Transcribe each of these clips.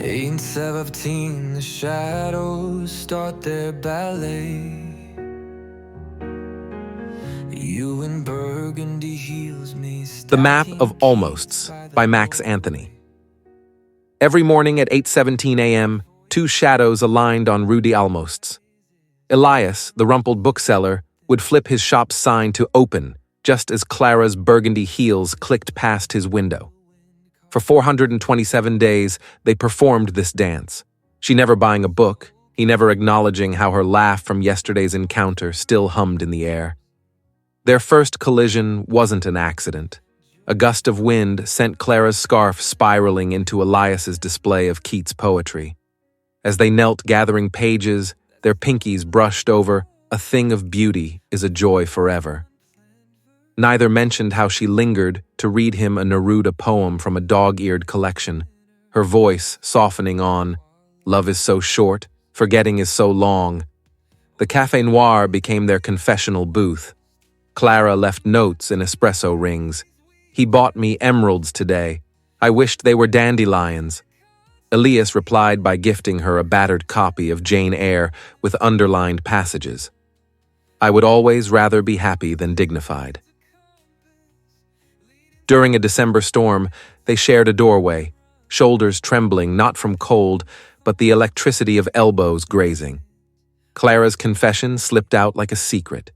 8:17, the shadows start their ballet. You in burgundy heels me. The Map of Almosts by Max Anthony. Every morning at 8:17 a.m., two shadows aligned on Rue des Almosts. Elias, the rumpled bookseller, would flip his shop's sign to open just as Clara's burgundy heels clicked past his window. For 427 days, they performed this dance. She never buying a book, he never acknowledging how her laugh from yesterday's encounter still hummed in the air. Their first collision wasn't an accident. A gust of wind sent Clara's scarf spiraling into Elias's display of Keats' poetry. As they knelt gathering pages, their pinkies brushed over "A thing of beauty is a joy forever." Neither mentioned how she lingered to read him a Neruda poem from a dog-eared collection, her voice softening on, "Love is so short, forgetting is so long." The Café Noir became their confessional booth. Clara left notes in espresso rings. "He bought me emeralds today. I wished they were dandelions." Elias replied by gifting her a battered copy of Jane Eyre with underlined passages. "I would always rather be happy than dignified." During a December storm, they shared a doorway, shoulders trembling not from cold, but the electricity of elbows grazing. Clara's confession slipped out like a secret.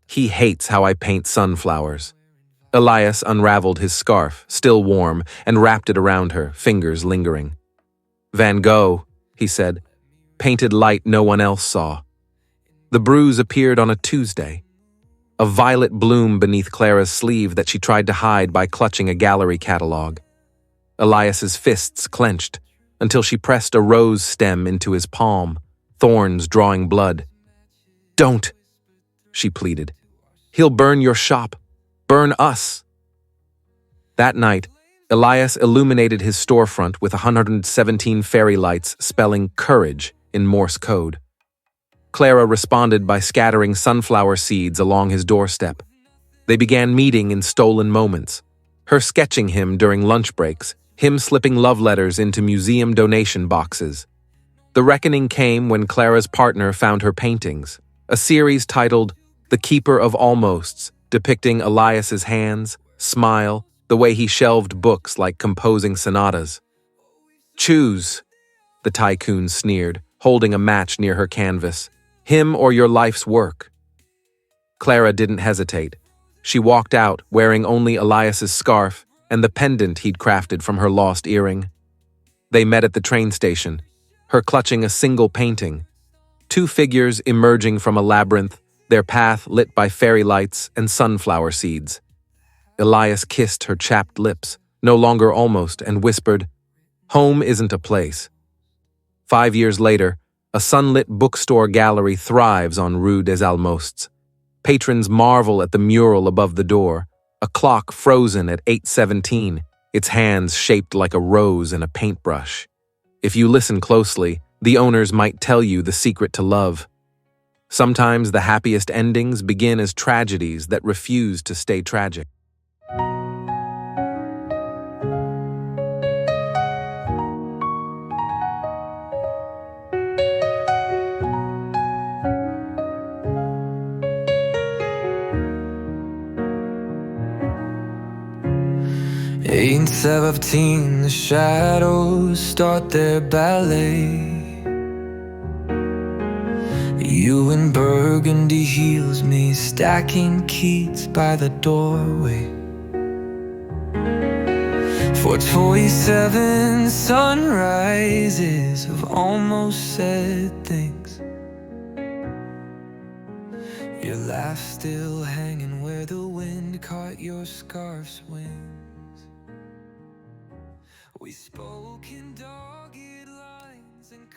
"He hates how I paint sunflowers." Elias unraveled his scarf, still warm, and wrapped it around her, fingers lingering. "Van Gogh," he said, "painted light no one else saw." The bruise appeared on a Tuesday. A violet bloom beneath Clara's sleeve that she tried to hide by clutching a gallery catalog. Elias's fists clenched until she pressed a rose stem into his palm, thorns drawing blood. "Don't," she pleaded. "He'll burn your shop. Burn us." That night, Elias illuminated his storefront with 117 fairy lights spelling courage in Morse code. Clara responded by scattering sunflower seeds along his doorstep. They began meeting in stolen moments, her sketching him during lunch breaks, him slipping love letters into museum donation boxes. The reckoning came when Clara's partner found her paintings, a series titled "The Keeper of Almosts," depicting Elias's hands, smile, the way he shelved books like composing sonatas. "Choose," the tycoon sneered, holding a match near her canvas. "Him or your life's work." Clara didn't hesitate. She walked out wearing only Elias's scarf and the pendant he'd crafted from her lost earring. They met at the train station, her clutching a single painting. Two figures emerging from a labyrinth, their path lit by fairy lights and sunflower seeds. Elias kissed her chapped lips, no longer almost, and whispered, "Home isn't a place." 5 years later, a sunlit bookstore gallery thrives on Rue des Almosts. Patrons marvel at the mural above the door, a clock frozen at 8:17, its hands shaped like a rose and a paintbrush. If you listen closely, the owners might tell you the secret to love. Sometimes the happiest endings begin as tragedies that refuse to stay tragic. Eight and 17, the shadows start their ballet. You in burgundy heels me, stacking Keats by the doorway. 427 sunrises of almost said things. Your laugh still hanging where the wind caught your scarf's wings. We spoke in dogged lines and